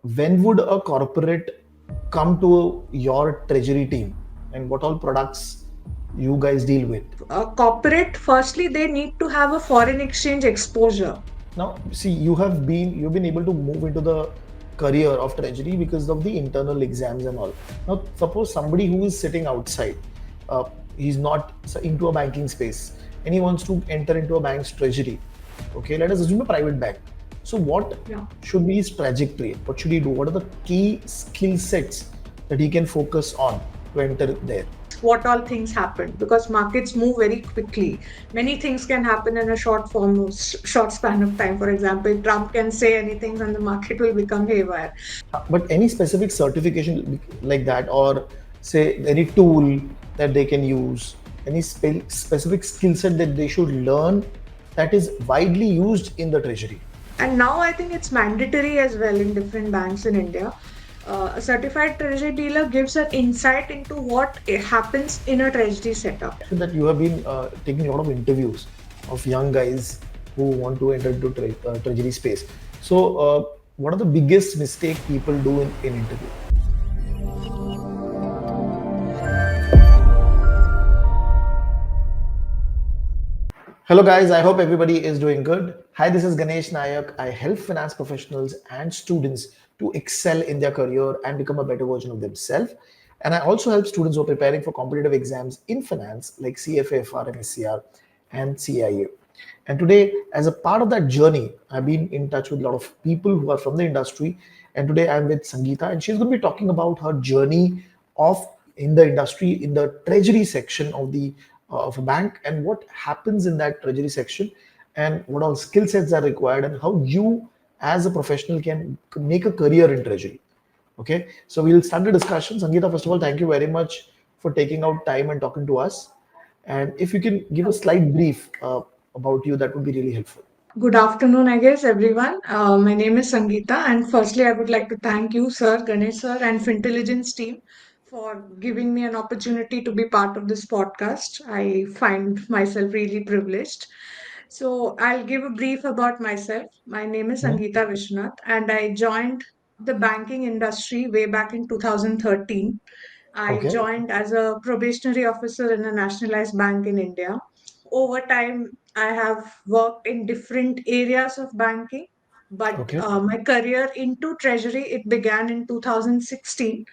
when would a corporate come to your treasury team, and what all products you guys deal with? Corporate, firstly, they need to have a foreign exchange exposure. Now, see, you've been able to move into the career of treasury because of the internal exams and all. Now, suppose somebody who is sitting outside, uh, he's not into a banking space, and he wants to enter into a bank's treasury. Okay, let us assume a private bank. So, what Yeah. should be his trajectory? What should he do? What are the key skill sets that he can focus on to enter there? What all things happen, because markets move very quickly. Many things can happen in a short span of time. For example, Trump can say anything and the market will become haywire. But any specific certification like that, or say any tool that they can use, any specific skill set that they should learn that is widely used in the treasury? And now I think it's mandatory as well in different banks in India. A certified treasury dealer gives an insight into what happens in a treasury setup. So that you have been taking a lot of interviews of young guys who want to enter into treasury space. So what are the biggest mistake people do in interview? Hello, guys. I hope everybody is doing good. Hi, this is Ganesh Nayak. I help finance professionals and students to excel in their career and become a better version of themselves. And I also help students who are preparing for competitive exams in finance like CFA, FRM, SCR, and CIA. And today, as a part of that journey, I've been in touch with a lot of people who are from the industry. And today I'm with Sangeeta, and she's going to be talking about her journey of in the industry in the treasury section of a bank, and what happens in that treasury section, and what all skill sets are required, and how you as a professional can make a career in treasury. Okay, so we'll start the discussion. Sangeeta, first of all, thank you very much for taking out time and talking to us. And if you can give a slight brief about you, that would be really helpful. Good afternoon, I guess, everyone. My name is Sangeeta, and firstly, I would like to thank you, Sir, Ganesh Sir, and Fintelligents team for giving me an opportunity to be part of this podcast. I find myself really privileged. So, I'll give a brief about myself. My name is Mhm. Sangeeta Vishwanath, and I joined the banking industry way back in 2013. I Okay. joined as a probationary officer in a nationalized bank in India. Over time, I have worked in different areas of banking, but Okay. my career into treasury, it began in 2016.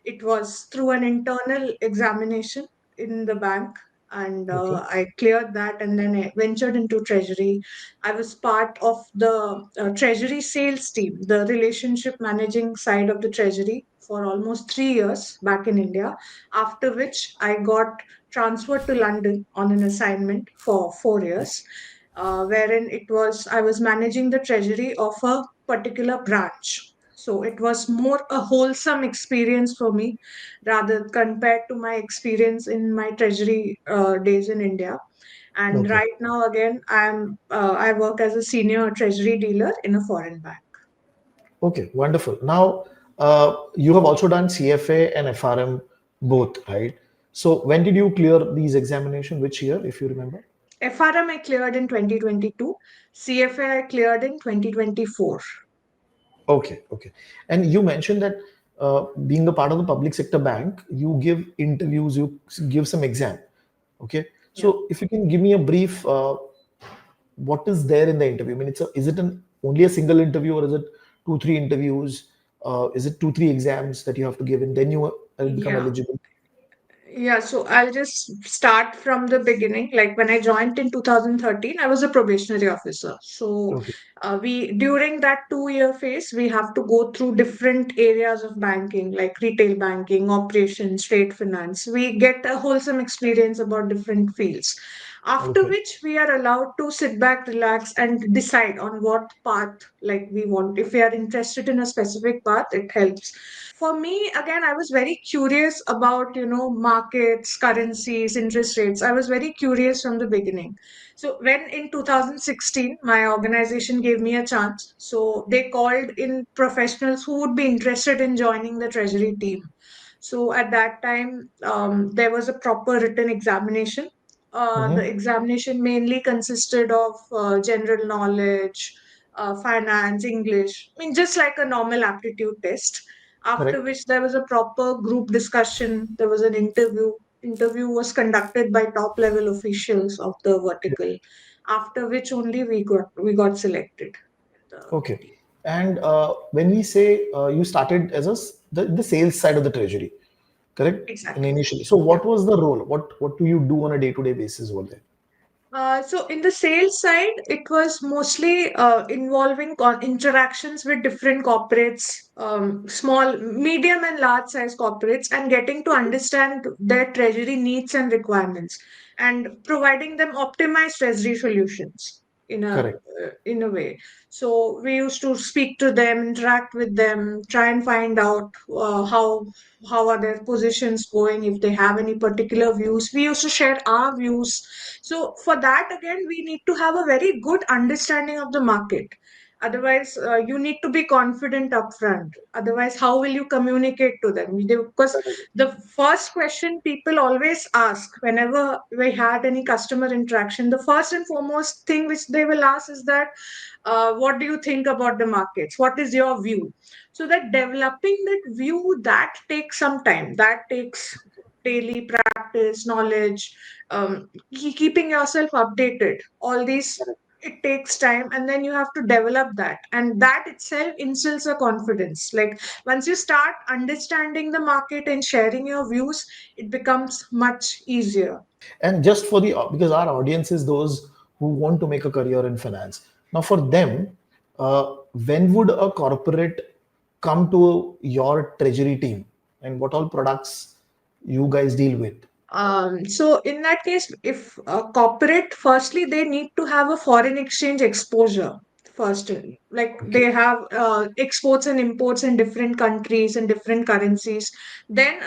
It was through an internal examination in the bank, and Okay. I cleared that, and then I ventured into treasury. I was part of the treasury sales team, the relationship managing side of the treasury, for almost 3 years back in India, after which I got transferred to London on an assignment for 4 years, wherein it was I was managing the treasury of a particular branch. So it was more a wholesome experience for me, rather compared to my experience in my treasury days in India. And Okay. right now, again, I work as a senior treasury dealer in a foreign bank. Okay. Wonderful. Now, you have also done CFA and FRM both, right? So, when did you clear these examination? Which year, if you remember? FRM I cleared in 2022, CFA I cleared in 2024. Okay. Okay. And you mentioned that being a part of the public sector bank, you give interviews, you give some exam. Okay. Yeah. So, if you can give me a brief, what is there in the interview? I mean, is it only a single interview, or is it two, three interviews? Is it two, three exams that you have to give, and then you become Yeah. eligible? Yeah, so I'll just start from the beginning. Like when I joined in 2013, I was a probationary officer. So Okay. we during that 2 year phase, we have to go through different areas of banking, like retail banking, operations, trade finance. We get a wholesome experience about different fields. After Okay. which we are allowed to sit back, relax, and decide on what path like we want. If we are interested in a specific path, it helps. For me, again, I was very curious about, markets, currencies, interest rates. I was very curious from the beginning. So when in 2016, my organization gave me a chance. So they called in professionals who would be interested in joining the treasury team. So at that time, there was a proper written examination. The Hmm. examination mainly consisted of general knowledge, finance, English. I mean, just like a normal aptitude test. After Correct. which there was a proper group discussion. There was an interview. Interview was conducted by top level officials of the vertical. After which only we got selected in the Okay. team. And when we say you started as the sales side of the treasury, correct? In Exactly. initially. So Yeah. what was the role? What do you do on a day-to-day basis over there? So in the sales side, it was mostly involving interactions with different corporates, small, medium, and large size corporates, and getting to understand their treasury needs and requirements, and providing them optimized treasury solutions Correct. in a way. So we used to speak to them, interact with them, try and find out how are their positions going, if they have any particular views. We used to share our views. So for that, again, we need to have a very good understanding of the market. Otherwise, you need to be confident upfront. Otherwise, how will you communicate to them? Because the first question people always ask whenever we had any customer interaction, the first and foremost thing which they will ask is that, what do you think about the markets? What is your view? So that developing that view, that takes some time. That takes daily practice, knowledge, keeping yourself updated. All these, it takes time, and then you have to develop that, and that itself instills a confidence. Like once you start understanding the market and sharing your views, it becomes much easier. And just for the because our audience is those who want to make a career in finance. Now, for them, when would a corporate come to your treasury team, and what all products you guys deal with? So in that case, if a corporate, firstly, they need to have a foreign exchange exposure first. Like Okay. they have exports and imports in different countries and different currencies. Then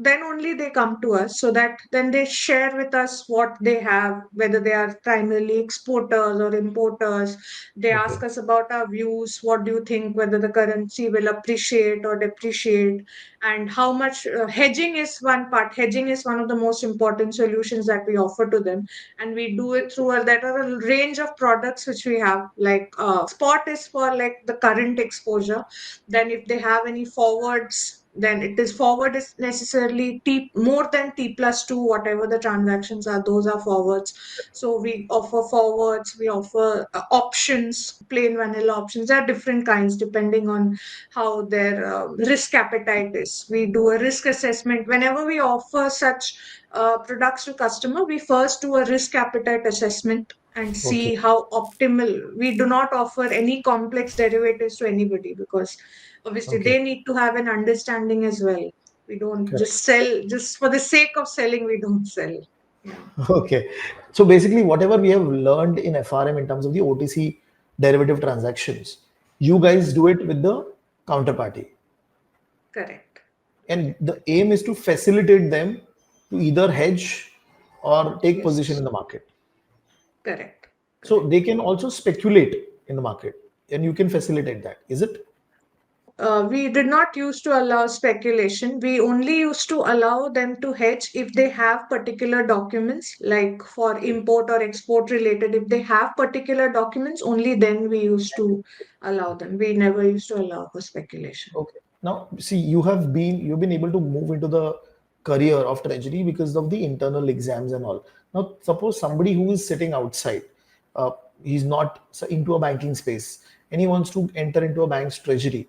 only they come to us. So that then they share with us what they have, whether they are primarily exporters or importers. They Okay. ask us about our views. What do you think? Whether the currency will appreciate or depreciate, and how much hedging is one part. Hedging is one of the most important solutions that we offer to them, and we do it through there are a range of products which we have. Like spot is for like the current exposure. Then if they have any forwards, then it is forward is necessarily t more than t+2, whatever the transactions are, those are forwards. So we offer forwards, we offer options, plain vanilla options. There are different kinds depending on how their risk appetite is. We do a risk assessment. Whenever we offer such products to customer, we first do a risk appetite assessment and Okay. see how optimal. We do not offer any complex derivatives to anybody, because obviously Okay. they need to have an understanding as well. We don't Correct. just sell just for the sake of selling. We don't sell. Yeah, Okay. So basically, whatever we have learned in FRM in terms of the OTC derivative transactions, you guys do it with the counterparty. correct. And the aim is to facilitate them to either hedge or take position Yes, in the market. correct, So correct. they can also speculate in the market, and you can facilitate that. Is it? We did not used to allow speculation. We only used to allow them to hedge if they have particular documents, like for import or export related. If they have particular documents, only then we used to allow them. We never used to allow for speculation. Okay. Now, see, you've been able to move into the career of treasury because of the internal exams and all. Now, suppose somebody who is sitting outside, uh, he's not into a banking space, and he wants to enter into a bank's treasury.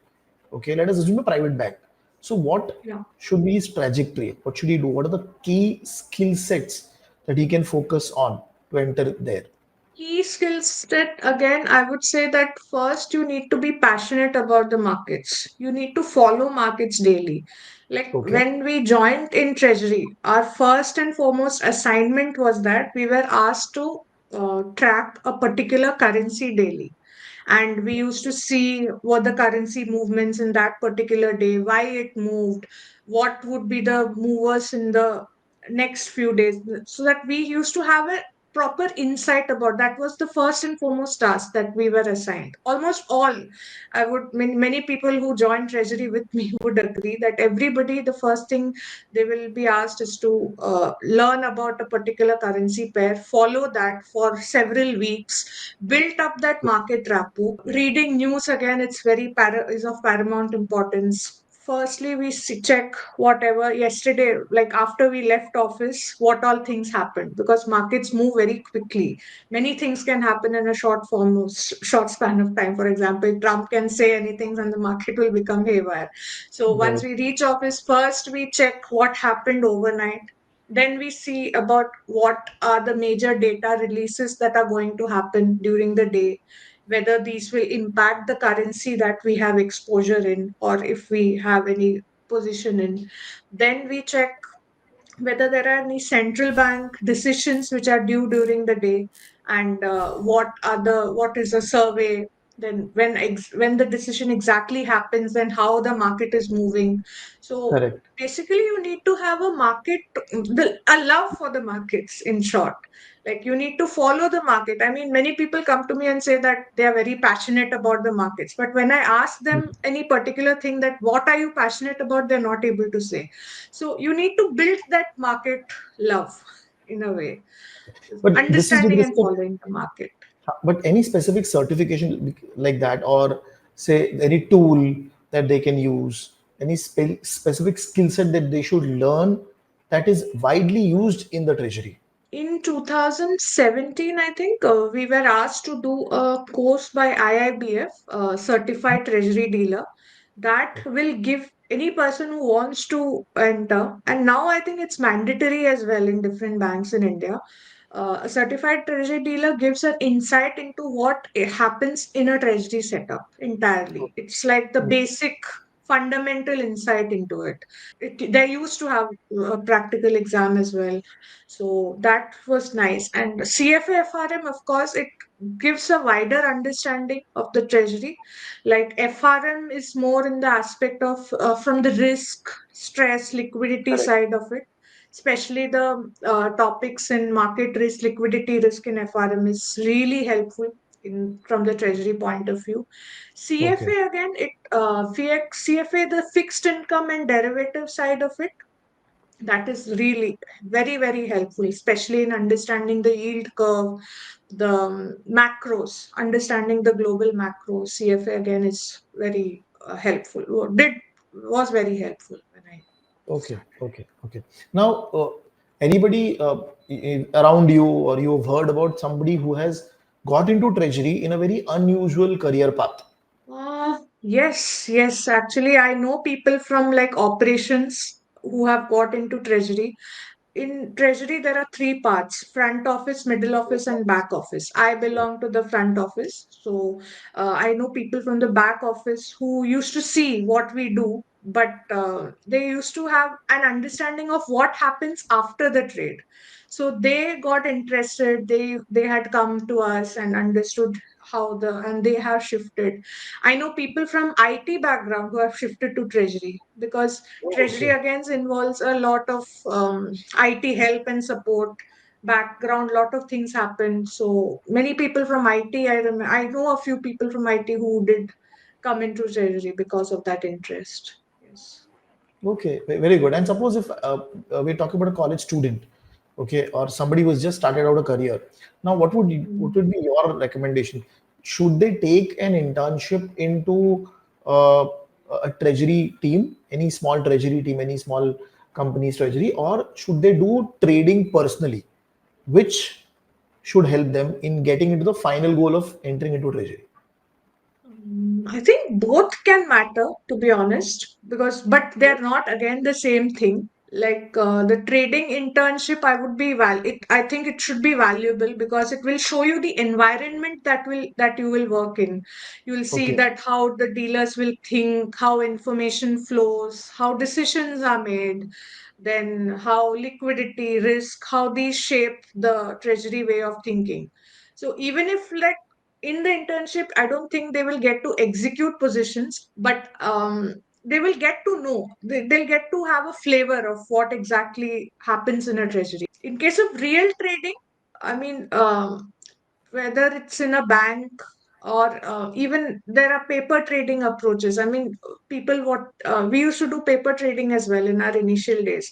Okay, let us assume a private bank. So, what Yeah. should be his trajectory? What should he do? What are the key skill sets that he can focus on to enter there? Key skills that, again, I would say that first you need to be passionate about the markets. You need to follow markets daily. Like Okay. when we joined in Treasury, our first and foremost assignment was that we were asked to track a particular currency daily. And we used to see what the currency movements in that particular day, why it moved, what would be the movers in the next few days. So that we used to have a proper insight about. That was the first and foremost task that we were assigned. Almost all, I would mean, many people who join Treasury with me would agree that everybody, the first thing they will be asked is to learn about a particular currency pair, follow that for several weeks, build up that market rapport. Reading news again, it's is of paramount importance. Firstly, we check whatever yesterday, like after we left office, what all things happened, because markets move very quickly. Many things can happen in a short span of time. For example, Trump can say anything and the market will become haywire. So once Right. we reach office, first we check what happened overnight. Then we see about what are the major data releases that are going to happen during the day, whether these will impact the currency that we have exposure in, or if we have any position in. Then we check whether there are any central bank decisions which are due during the day, and what is a survey, then when the decision exactly happens, then how the market is moving. So Correct. basically you need to have a a love for the markets, in short. Like, you need to follow the market. I mean, many people come to me and say that they are very passionate about the markets, but when I ask them any particular thing, that what are you passionate about, they're not able to say. So you need to build that market love, in a way, But this is with understanding and respect, following the market. but any specific certification like that, or say any tool that they can use, any specific skill set that they should learn that is widely used in the treasury. In 2017, I think we were asked to do a course by IIBF, Certified Treasury Dealer, that will give any person who wants to enter. And now I think it's mandatory as well in different banks in India. A certified treasury dealer gives an insight into what happens in a treasury setup entirely. It's like the basic fundamental insight into it. They used to have a practical exam as well, so that was nice. And CFA FRM, of course, it gives a wider understanding of the treasury. Like, FRM is more in the aspect of from the risk, stress, liquidity Correct. side of it. Especially the topics in market risk, liquidity risk in FRM is really helpful in from the treasury point of view. Okay. CFA again, CFA, the fixed income and derivative side of it, that is really very, very helpful, especially in understanding the yield curve, the macros, understanding the global macros. CFA again is very helpful. Was very helpful when I. Okay, okay, okay. Now, anybody around you, or you have heard about somebody who has got into treasury in a very unusual career path? Yes, yes. Actually, I know people from like operations who have got into treasury. In treasury, there are three parts: front office, middle office, and back office. I belong to the front office. So I know people from the back office who used to see what we do, but they used to have an understanding of what happens after the trade. So they got interested. They had come to us and understood and they have shifted. I know people from IT background who have shifted to treasury, because treasury Okay, again involves a lot of IT help and support background. Lot of things happen. So many people from IT, I know a few people from IT who did come into treasury because of that interest. Yes. okay, very good. And suppose if we're talking about a college student, okay, or somebody who's just started out a career. Now, what Mm. would be your recommendation? Should they take an internship into uh, a treasury team, any small treasury team, any small company's treasury, or should they do trading personally, which should help them in getting into the final goal of entering into treasury? I think both can matter, to be honest, because but they're not again the same thing. Like the trading internship, I think it should be valuable because it will show you the environment that you will work in. You will see Okay, that how the dealers will think, how information flows, how decisions are made, then how liquidity, risk, how these shape the treasury way of thinking. So even if like in the internship, I don't think they will get to execute positions, but they will get to know, they'll get to have a flavor of what exactly happens in a treasury. In case of real trading, I mean, whether it's in a bank or even there are paper trading approaches. I mean, people what we used to do paper trading as well in our initial days.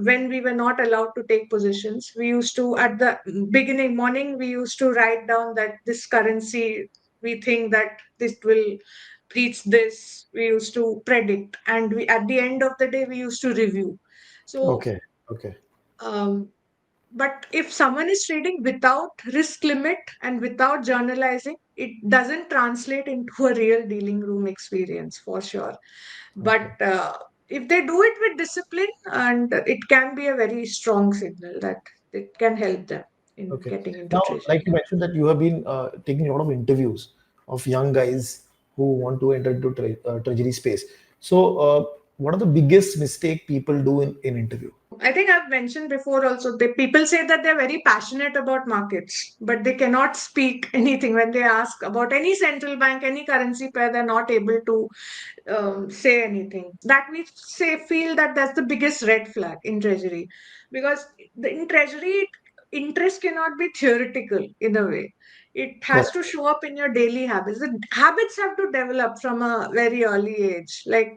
When we were not allowed to take positions, we used to at the beginning morning we used to write down that this currency we think that this will reach this. We used to predict, and we at the end of the day we used to review. So Okay. Okay. um, but if someone is trading without risk limit and without journalizing, it doesn't translate into a real dealing room experience for sure. But Okay. if they do it with discipline, and it can be a very strong signal that it can help them in Okay. getting into Now, like treasury. you mentioned that you have been taking a lot of interviews of young guys who want to enter into treasury space. So, what are the biggest mistake people do in interview? I think I've mentioned before also that people say that they're very passionate about markets, but they cannot speak anything when they ask about any central bank, any currency pair, they're not able to say anything. That we say feel that that's the biggest red flag in treasury, because in treasury interest cannot be theoretical in a way. It has Correct. to show up in your daily habits. The habits have to develop from a very early age. Like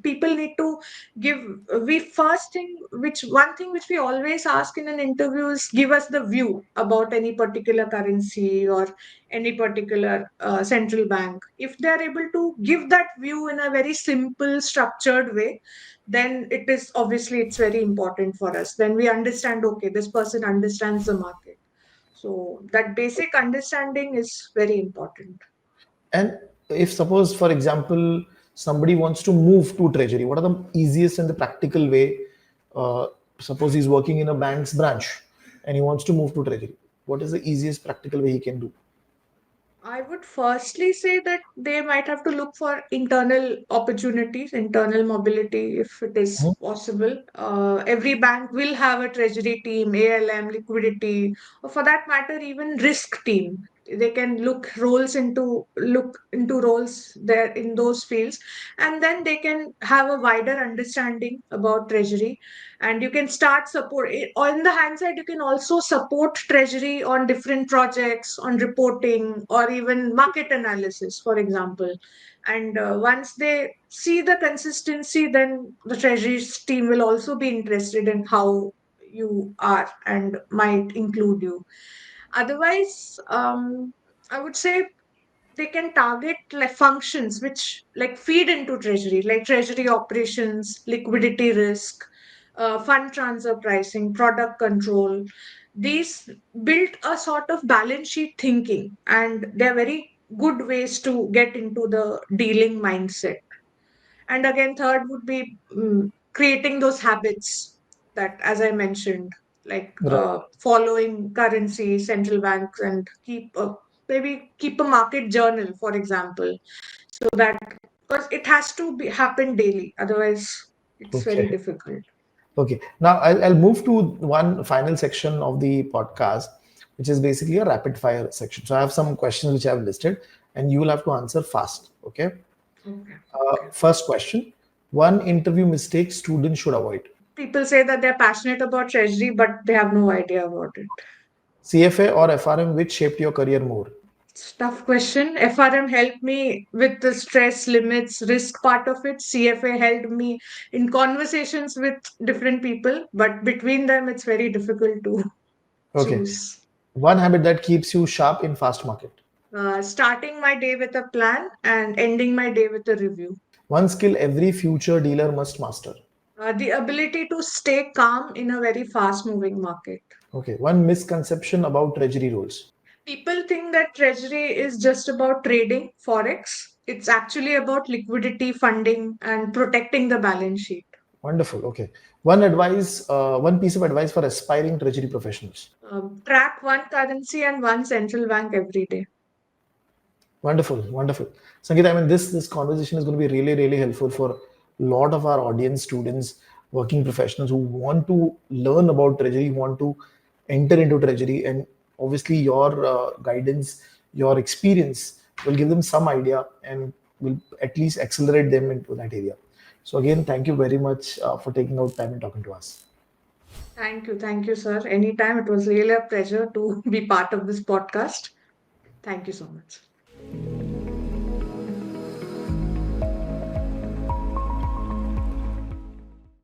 people need to give. We first thing, which one thing which we always ask in an interview is give us the view about any particular currency or any particular central bank. If they are able to give that view in a very simple, structured way, then it is obviously it's very important for us. Then we understand, okay, this person understands the market. So that basic understanding is very important. And if suppose, for example, somebody wants to move to treasury, what are the easiest and the practical way? Uh, Suppose he's working in a bank's branch and he wants to move to treasury. What is the easiest practical way he can do? I would firstly say that they might have to look for internal opportunities, internal mobility, if it is Mhm. possible. Every bank will have a treasury team, ALM, liquidity, or for that matter, even risk team. They can look into roles there in those fields, and then they can have a wider understanding about treasury, and you can start support on the hand side. You can also support treasury on different projects, on reporting, or even market analysis, for example. And once they see the consistency, then the treasury team will also be interested in how you are and might include you. Otherwise, I would say they can target like functions which like feed into treasury, like treasury operations, liquidity risk, fund transfer pricing, product control. These build a sort of balance sheet thinking, and they're very good ways to get into the dealing mindset. And again, third would be creating those habits that, as I mentioned, like Right. following currency, central banks, and maybe keep a market journal, for example, so that because it has to be happen daily, otherwise it's very Okay. difficult. Okay. Now I'll move to one final section of the podcast, which is basically a rapid fire section. So I have some questions which I've listed, and you will have to answer fast. Okay. Okay. Okay. First question: one interview mistake students should avoid. People say that they're passionate about treasury, but they have no idea about it. CFA or FRM, which shaped your career more? It's tough question. FRM helped me with the stress limits, risk part of it. CFA helped me in conversations with different people, but between them, it's very difficult to Okay. choose. One habit that keeps you sharp in fast market. Starting my day with a plan and ending my day with a review. One skill every future dealer must master. The ability to stay calm in a very fast moving market. Okay. One misconception about treasury rules. People think that treasury is just about trading forex. It's actually about liquidity, funding, and protecting the balance sheet. Wonderful. Okay. One piece of advice for aspiring treasury professionals. Track one currency and one central bank every day. Wonderful, wonderful. Sangeeta, I mean, this conversation is going to be really, really helpful for a lot of our audience, students, working professionals who want to learn about treasury, want to enter into treasury, and obviously your guidance, your experience will give them some idea and will at least accelerate them into that area. So again, thank you very much for taking out time and talking to us. Thank you, sir. Anytime. It was really a pleasure to be part of this podcast. Thank you so much.